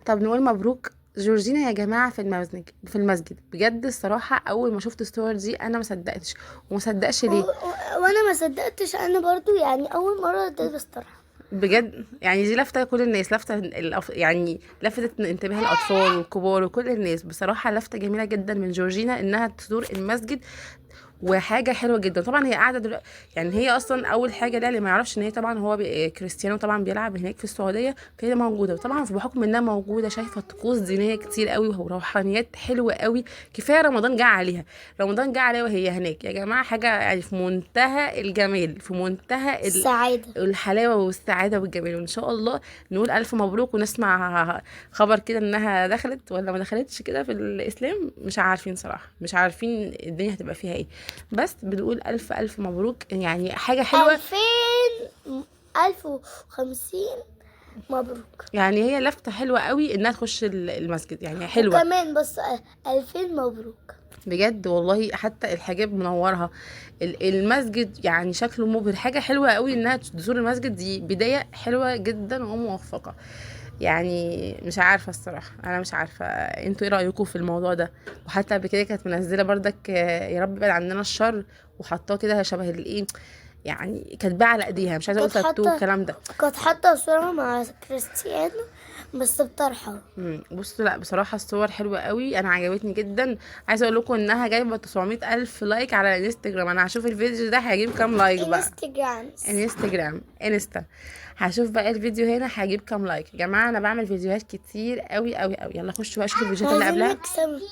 طب نقول مبروك جورجينا يا جماعه في المسجد بجد. الصراحه اول ما شفت الصور دي انا ما صدقتش، وما صدقش ليه. وانا ما صدقتش، انا برضو يعني اول مره تلبس طرحه. بجد يعني دي لفتة كل الناس، لفتة يعني لفتت انتباه الأطفال والكبار وكل الناس. بصراحة لفتة جميلة جدا من جورجينا إنها تزور المسجد، وحاجه حلوه جدا. طبعا هي قاعده دلوقتي، يعني هي اصلا اول حاجه ده اللي ما يعرفش ان هي طبعا هو كريستيانو طبعا بيلعب هناك في السعوديه، فهي موجوده. وطبعا بحكم انها موجوده شايفه طقوس دينيه كتير قوي وروحانيات حلوه قوي. كفايه رمضان جه عليها، رمضان جه عليها وهي هناك يا جماعه. حاجه يعني في منتهى الجمال، في منتهى السعاده. الحلاوه والسعاده والجمال. وان شاء الله نقول الف مبروك، ونسمع خبر كده انها دخلت ولا ما دخلتش كده في الاسلام. مش عارفين صراحه، مش عارفين الدنيا هتبقى فيها ايه. بس بنقول الف الف مبروك، يعني حاجه حلوه. 1050 مبروك. يعني هي لفته حلوه قوي انها تخش المسجد، يعني حلوه وكمان بس 2000 مبروك. بجد والله. حتى الحجاب منورها، المسجد يعني شكله مبهر. حاجه حلوه قوي انها تزور المسجد، دي بدايه حلوه جدا وموفقه. يعني مش عارفه الصراحه، انا مش عارفه انتوا ايه رايكم في الموضوع ده. وحتى قبل كده كانت منزله بردك يا رب يبعد عننا الشر، وحطاه كده شبه الايه، يعني كاتباه على ايديها. مش عايزه اقول كانت تاتو حاطه الكلام ده. كانت حاطه صورة مع كريستيانو بس بطرحه. بص، لا بصراحه الصور حلوه قوي، انا عجبتني جدا. عايزه اقول لكم انها جايبه 900 الف لايك على الانستجرام. انا هشوف الفيديو ده هيجيب كام لايك بقى. انستجرامز. انستا. هشوف بقى الفيديو هنا هجيب كام لايك. يا جماعه انا بعمل فيديوهات كتير قوي قوي قوي. يلا خشوا بقى شوفوا الفيديوهات اللي عايزين قبلها. نكسب